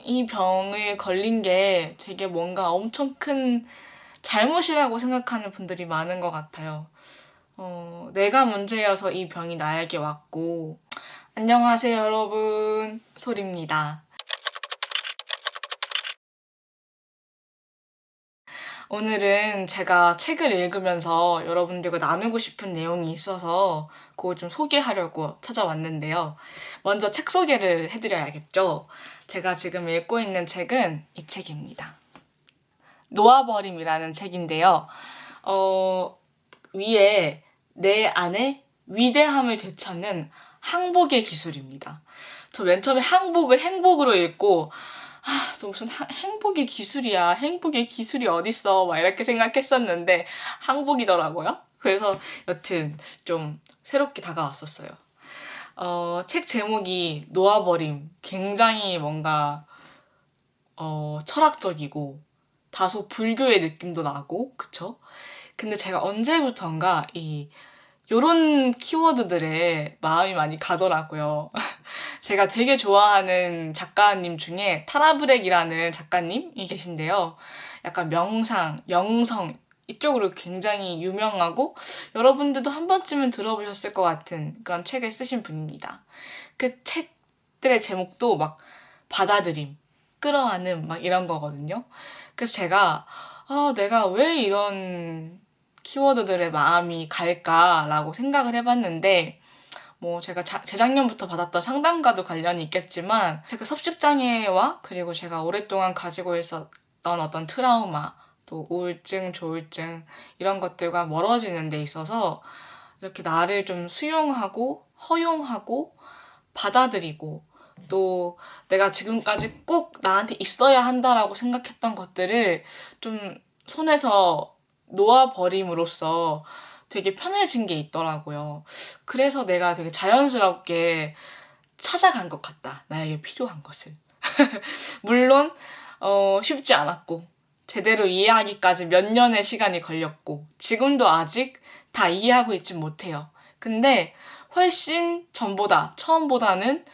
이 병에 걸린 게 되게 뭔가 엄청 큰 잘못이라고 생각하는 분들이 많은 것 같아요. 내가 문제여서 이 병이 나에게 왔고. 안녕하세요, 여러분. 소리입니다. 오늘은 제가 책을 읽으면서 여러분들과 나누고 싶은 내용이 있어서 그걸 좀 소개하려고 찾아왔는데요. 먼저 책 소개를 해드려야겠죠. 제가 지금 읽고 있는 책은 이 책입니다. 놓아버림이라는 책인데요. 위에 내 안에 위대함을 되찾는 항복의 기술입니다. 저 맨 처음에 항복을 행복으로 읽고 또 무슨 행복의 기술이야. 행복의 기술이 어딨어. 막 이렇게 생각했었는데 항복이더라고요. 그래서 여튼 좀 새롭게 다가왔었어요. 책 제목이 놓아버림. 굉장히 뭔가 철학적이고 다소 불교의 느낌도 나고 그쵸? 근데 제가 언제부턴가 요런 키워드들에 마음이 많이 가더라고요. 제가 되게 좋아하는 작가님 중에 타라브렉이라는 작가님이 계신데요. 약간 명상, 영성 이쪽으로 굉장히 유명하고 여러분들도 한 번쯤은 들어보셨을 것 같은 그런 책을 쓰신 분입니다. 그 책들의 제목도 막 받아들임, 끌어안음 막 이런 거거든요. 그래서 제가 내가 왜 이런 키워드들의 마음이 갈까라고 생각을 해봤는데 뭐 제가 재작년부터 받았던 상담과도 관련이 있겠지만 제가 섭식장애와 그리고 제가 오랫동안 가지고 있었던 어떤 트라우마 또 우울증, 조울증 이런 것들과 멀어지는 데 있어서 이렇게 나를 좀 수용하고 허용하고 받아들이고 또 내가 지금까지 꼭 나한테 있어야 한다라고 생각했던 것들을 좀 손에서 놓아버림으로써 되게 편해진 게 있더라고요. 그래서 내가 되게 자연스럽게 찾아간 것 같다. 나에게 필요한 것을. 물론 쉽지 않았고 제대로 이해하기까지 몇 년의 시간이 걸렸고 지금도 아직 다 이해하고 있진 못해요. 근데 훨씬 전보다 처음보다는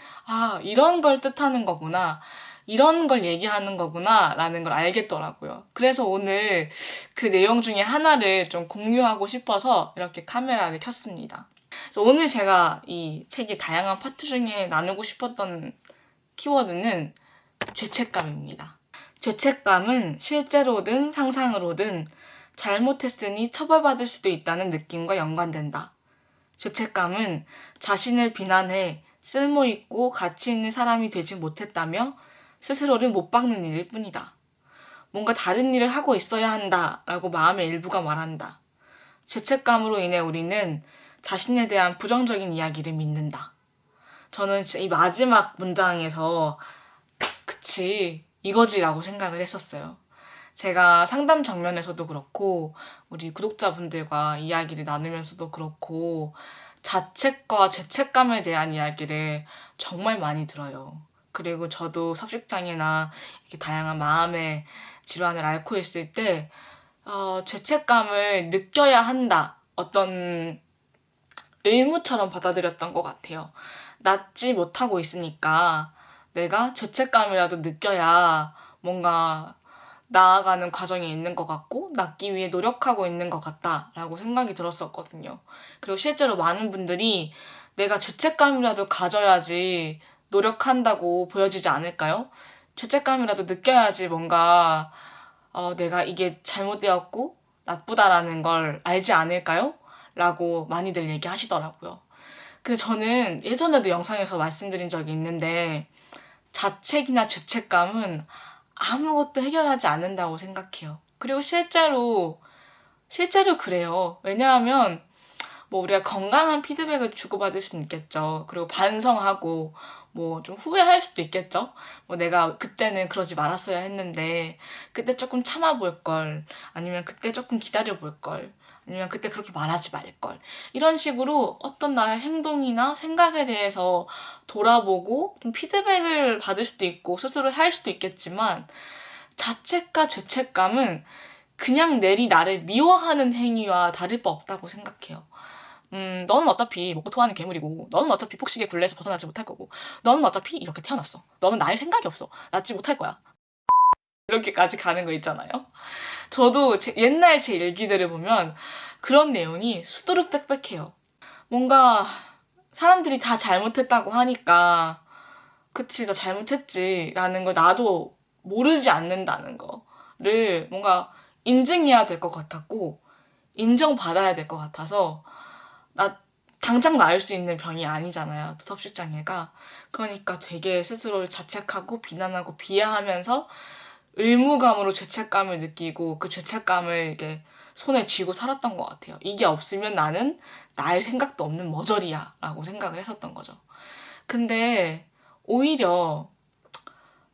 이런 걸 뜻하는 거구나. 이런 걸 얘기하는 거구나 라는 걸 알겠더라고요. 그래서 오늘 그 내용 중에 하나를 좀 공유하고 싶어서 이렇게 카메라를 켰습니다. 그래서 오늘 제가 이 책의 다양한 파트 중에 나누고 싶었던 키워드는 죄책감입니다. 죄책감은 실제로든 상상으로든 잘못했으니 처벌받을 수도 있다는 느낌과 연관된다. 죄책감은 자신을 비난해 쓸모있고 가치 있는 사람이 되지 못했다며 스스로를 못 박는 일일 뿐이다. 뭔가 다른 일을 하고 있어야 한다라고 마음의 일부가 말한다. 죄책감으로 인해 우리는 자신에 대한 부정적인 이야기를 믿는다. 저는 진짜 이 마지막 문장에서 그치 이거지라고 생각을 했었어요. 제가 상담 장면에서도 그렇고 우리 구독자분들과 이야기를 나누면서도 그렇고 자책과 죄책감에 대한 이야기를 정말 많이 들어요. 그리고 저도 섭식장애나 이렇게 다양한 마음의 질환을 앓고 있을 때 죄책감을 느껴야 한다. 어떤 의무처럼 받아들였던 것 같아요. 낫지 못하고 있으니까 내가 죄책감이라도 느껴야 뭔가 나아가는 과정에 있는 것 같고 낫기 위해 노력하고 있는 것 같다라고 생각이 들었었거든요. 그리고 실제로 많은 분들이 내가 죄책감이라도 가져야지 노력한다고 보여지지 않을까요? 죄책감이라도 느껴야지 뭔가 내가 이게 잘못되었고 나쁘다라는 걸 알지 않을까요? 라고 많이들 얘기하시더라고요. 근데 저는 예전에도 영상에서 말씀드린 적이 있는데 자책이나 죄책감은 아무것도 해결하지 않는다고 생각해요. 그리고 실제로 그래요. 왜냐하면 뭐 우리가 건강한 피드백을 주고받을 수는 있겠죠. 그리고 반성하고 뭐 좀 후회할 수도 있겠죠. 뭐 내가 그때는 그러지 말았어야 했는데 그때 조금 참아볼 걸, 아니면 그때 조금 기다려볼 걸, 아니면 그때 그렇게 말하지 말 걸. 이런 식으로 어떤 나의 행동이나 생각에 대해서 돌아보고 좀 피드백을 받을 수도 있고 스스로 할 수도 있겠지만 자책과 죄책감은 그냥 내리 나를 미워하는 행위와 다를 바 없다고 생각해요. 너는 어차피 먹고 토하는 괴물이고, 너는 어차피 폭식의 굴레에서 벗어나지 못할 거고, 너는 어차피 이렇게 태어났어. 너는 날 생각이 없어. 낫지 못할 거야. 이렇게까지 가는 거 있잖아요. 저도 옛날 제 일기들을 보면 그런 내용이 수두룩 빽빽해요. 뭔가 사람들이 다 잘못했다고 하니까 그치, 나 잘못했지 라는 걸 나도 모르지 않는다는 거를 뭔가 인증해야 될 것 같았고, 인정받아야 될 것 같아서, 나 당장 나을 수 있는 병이 아니잖아요, 섭식장애가. 그러니까 되게 스스로를 자책하고 비난하고 비하하면서 의무감으로 죄책감을 느끼고, 그 죄책감을 이렇게 손에 쥐고 살았던 것 같아요. 이게 없으면 나는 나을 생각도 없는 머저리야 라고 생각을 했었던 거죠. 근데 오히려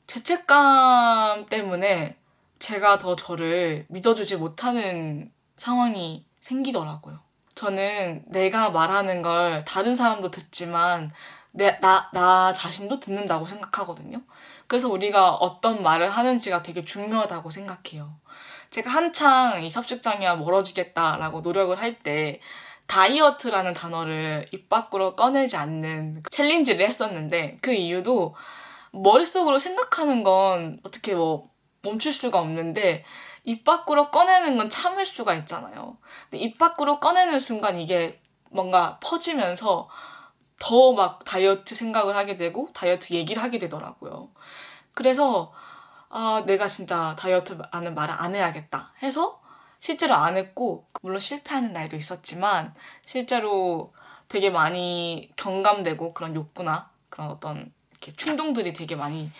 죄책감 때문에 제가 더 저를 믿어주지 못하는 상황이 생기더라고요. 저는 내가 말하는 걸 다른 사람도 듣지만 나 자신도 듣는다고 생각하거든요. 그래서 우리가 어떤 말을 하는지가 되게 중요하다고 생각해요. 제가 한창 이 섭식장애와 멀어지겠다라고 노력을 할 때 다이어트라는 단어를 입 밖으로 꺼내지 않는 챌린지를 했었는데, 그 이유도 머릿속으로 생각하는 건 어떻게 뭐 멈출 수가 없는데 입 밖으로 꺼내는 건 참을 수가 있잖아요. 근데 입 밖으로 꺼내는 순간 이게 뭔가 퍼지면서 더 막 다이어트 생각을 하게 되고 다이어트 얘기를 하게 되더라고요. 그래서 내가 진짜 다이어트라는 말을 안 해야겠다 해서 실제로 안 했고, 물론 실패하는 날도 있었지만 실제로 되게 많이 경감되고 그런 욕구나 그런 어떤 이렇게 충동들이 되게 많이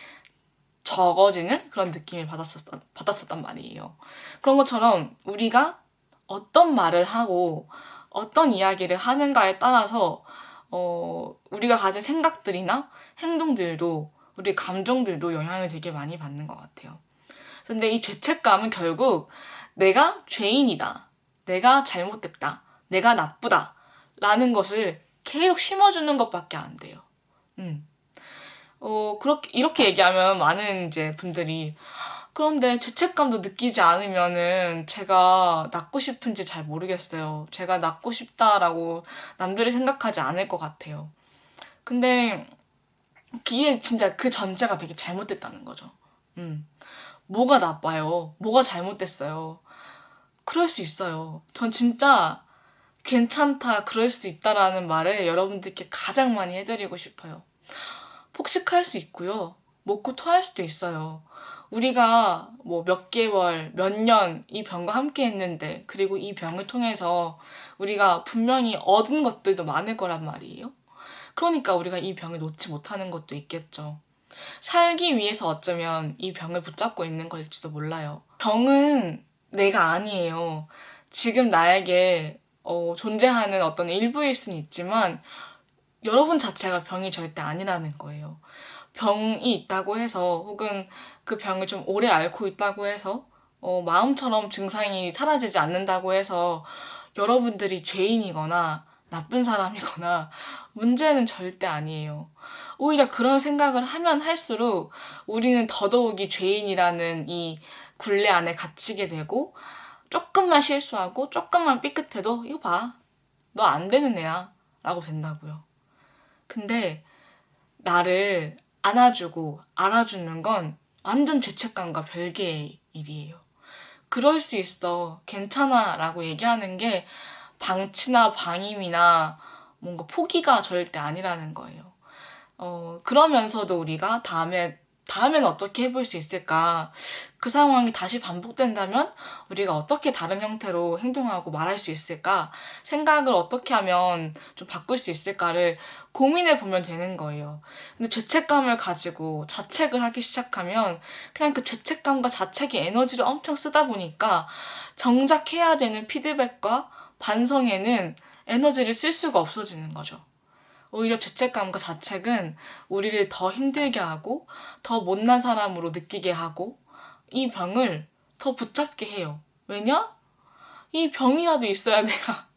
적어지는 그런 느낌을 받았었단 말이에요. 그런 것처럼 우리가 어떤 말을 하고 어떤 이야기를 하는가에 따라서 우리가 가진 생각들이나 행동들도, 우리 감정들도 영향을 되게 많이 받는 것 같아요. 근데 이 죄책감은 결국 내가 죄인이다, 내가 잘못됐다, 내가 나쁘다 라는 것을 계속 심어주는 것밖에 안 돼요. 이렇게 얘기하면 많은 이제 분들이, 그런데 죄책감도 느끼지 않으면은 제가 낫고 싶은지 잘 모르겠어요. 제가 낫고 싶다라고 남들이 생각하지 않을 것 같아요. 근데 이게 진짜 그 전제가 되게 잘못됐다는 거죠. 뭐가 나빠요? 뭐가 잘못됐어요? 그럴 수 있어요. 전 진짜 괜찮다, 그럴 수 있다라는 말을 여러분들께 가장 많이 해드리고 싶어요. 폭식할 수 있고요. 먹고 토할 수도 있어요. 우리가 뭐 몇 개월, 몇 년 이 병과 함께 했는데, 그리고 이 병을 통해서 우리가 분명히 얻은 것들도 많을 거란 말이에요. 그러니까 우리가 이 병을 놓지 못하는 것도 있겠죠. 살기 위해서 어쩌면 이 병을 붙잡고 있는 걸지도 몰라요. 병은 내가 아니에요. 지금 나에게 존재하는 어떤 일부일 수는 있지만 여러분 자체가 병이 절대 아니라는 거예요. 병이 있다고 해서, 혹은 그 병을 좀 오래 앓고 있다고 해서 마음처럼 증상이 사라지지 않는다고 해서 여러분들이 죄인이거나 나쁜 사람이거나 문제는 절대 아니에요. 오히려 그런 생각을 하면 할수록 우리는 더더욱이 죄인이라는 이 굴레 안에 갇히게 되고, 조금만 실수하고 조금만 삐끗해도 이거 봐, 너 안 되는 애야 라고 된다고요. 근데 나를 안아주고 알아주는 건 완전 죄책감과 별개의 일이에요. 그럴 수 있어, 괜찮아 라고 얘기하는 게 방치나 방임이나 뭔가 포기가 절대 아니라는 거예요. 그러면서도 우리가 다음에는 어떻게 해볼 수 있을까? 그 상황이 다시 반복된다면 우리가 어떻게 다른 형태로 행동하고 말할 수 있을까? 생각을 어떻게 하면 좀 바꿀 수 있을까를 고민해 보면 되는 거예요. 근데 죄책감을 가지고 자책을 하기 시작하면 그냥 그 죄책감과 자책의 에너지를 엄청 쓰다 보니까 정작 해야 되는 피드백과 반성에는 에너지를 쓸 수가 없어지는 거죠. 오히려 죄책감과 자책은 우리를 더 힘들게 하고 더 못난 사람으로 느끼게 하고 이 병을 더 붙잡게 해요. 왜냐? 이 병이라도 있어야 내가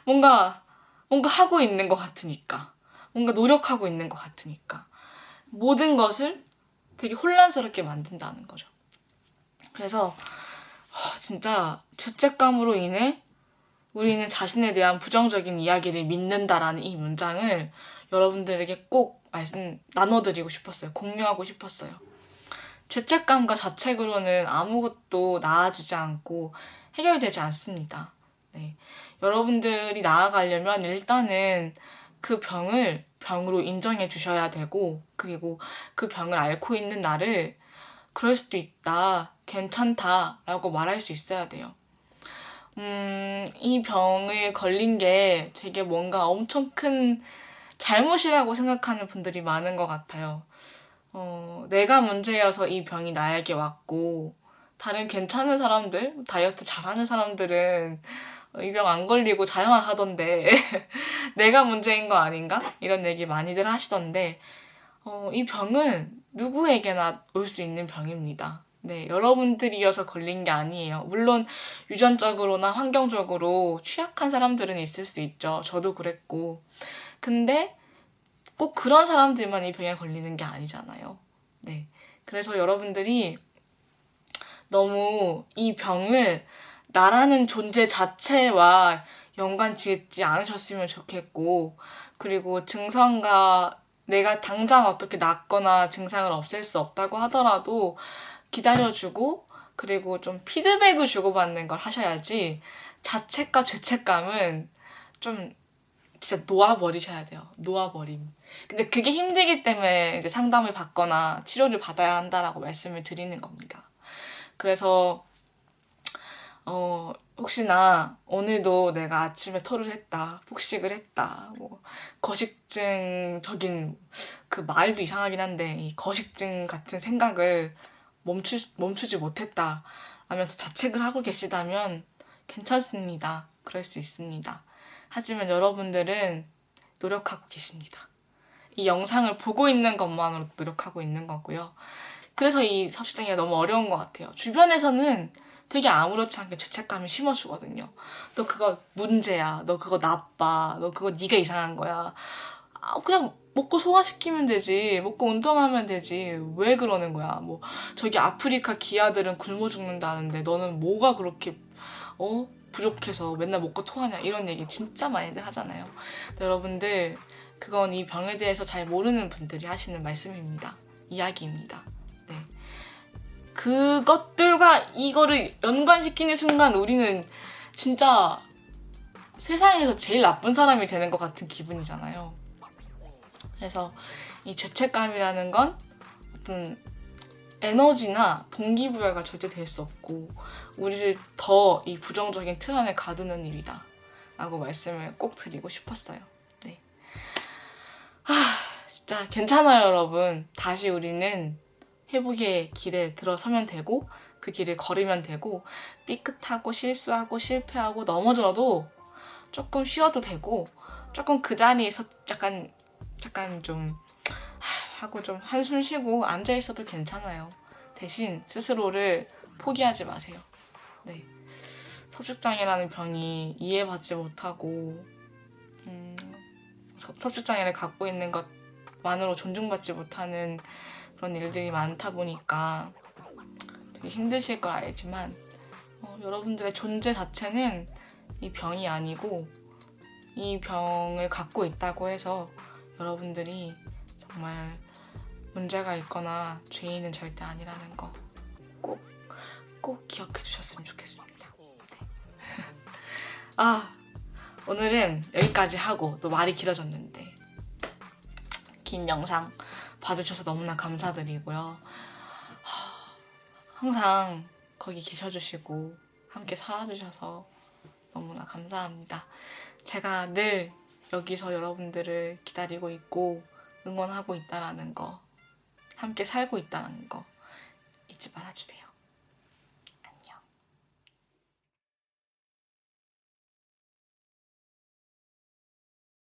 뭔가 하고 있는 것 같으니까, 뭔가 노력하고 있는 것 같으니까 모든 것을 되게 혼란스럽게 만든다는 거죠. 그래서 진짜 죄책감으로 인해 우리는 자신에 대한 부정적인 이야기를 믿는다라는 이 문장을 여러분들에게 꼭 나눠드리고 싶었어요. 공유하고 싶었어요. 죄책감과 자책으로는 아무것도 나아지지 않고 해결되지 않습니다. 네. 여러분들이 나아가려면 일단은 그 병을 병으로 인정해 주셔야 되고, 그리고 그 병을 앓고 있는 나를 그럴 수도 있다, 괜찮다 라고 말할 수 있어야 돼요. 이 병에 걸린 게 되게 뭔가 엄청 큰 잘못이라고 생각하는 분들이 많은 것 같아요. 내가 문제여서 이 병이 나에게 왔고, 다른 괜찮은 사람들, 다이어트 잘하는 사람들은 이 병 안 걸리고 잘만 하던데, 내가 문제인 거 아닌가? 이런 얘기 많이들 하시던데, 이 병은 누구에게나 올 수 있는 병입니다. 네, 여러분들이어서 걸린 게 아니에요. 물론 유전적으로나 환경적으로 취약한 사람들은 있을 수 있죠. 저도 그랬고. 근데 꼭 그런 사람들만 이 병에 걸리는 게 아니잖아요. 네. 그래서 여러분들이 너무 이 병을 나라는 존재 자체와 연관 짓지 않으셨으면 좋겠고, 그리고 증상과 내가 당장 어떻게 낫거나 증상을 없앨 수 없다고 하더라도 기다려주고, 그리고 좀 피드백을 주고받는 걸 하셔야지, 자책과 죄책감은 좀 진짜 놓아버리셔야 돼요. 놓아버림. 근데 그게 힘들기 때문에 이제 상담을 받거나 치료를 받아야 한다라고 말씀을 드리는 겁니다. 그래서 혹시나 오늘도 내가 아침에 토를 했다, 폭식을 했다, 뭐 거식증적인, 그 말도 이상하긴 한데 이 거식증 같은 생각을 멈추지 못했다 하면서 자책을 하고 계시다면 괜찮습니다. 그럴 수 있습니다. 하지만 여러분들은 노력하고 계십니다. 이 영상을 보고 있는 것만으로 노력하고 있는 거고요. 그래서 이 섭식장애가 너무 어려운 것 같아요. 주변에서는 되게 아무렇지 않게 죄책감을 심어주거든요. 너 그거 문제야. 너 그거 나빠. 너 그거 네가 이상한 거야. 그냥 먹고 소화시키면 되지. 먹고 운동하면 되지. 왜 그러는 거야. 뭐 저기 아프리카 기아들은 굶어 죽는다는데 너는 뭐가 그렇게 부족해서 맨날 먹고 토하냐, 이런 얘기 진짜 많이들 하잖아요. 여러분들, 그건 이 병에 대해서 잘 모르는 분들이 하시는 말씀입니다. 이야기입니다. 네. 그것들과 이거를 연관시키는 순간 우리는 진짜 세상에서 제일 나쁜 사람이 되는 것 같은 기분이잖아요. 그래서 이 죄책감이라는 건 어떤 에너지나 동기부여가 절대 될 수 없고, 우리를 더 이 부정적인 틀 안에 가두는 일이다 라고 말씀을 꼭 드리고 싶었어요. 네. 진짜 괜찮아요, 여러분. 다시 우리는 회복의 길에 들어서면 되고, 그 길을 걸으면 되고, 삐끗하고 실수하고 실패하고 넘어져도 조금 쉬어도 되고, 조금 그 자리에서 약간 좀 하고 좀 한숨 쉬고 앉아 있어도 괜찮아요. 대신 스스로를 포기하지 마세요. 네. 섭식장애라는 병이 이해받지 못하고 섭식장애를 갖고 있는 것만으로 존중받지 못하는 그런 일들이 많다 보니까 되게 힘드실 걸 알지만, 여러분들의 존재 자체는 이 병이 아니고 이 병을 갖고 있다고 해서 여러분들이 정말 문제가 있거나 죄인은 절대 아니라는 거 꼭 기억해 주셨으면 좋겠습니다. 네. 오늘은 여기까지 하고, 또 말이 길어졌는데 긴 영상 봐주셔서 너무나 감사드리고요. 항상 거기 계셔주시고 함께 살아주셔서 너무나 감사합니다. 제가 늘 여기서 여러분들을 기다리고 있고 응원하고 있다라는 거, 함께 살고 있다는 거 잊지 말아주세요.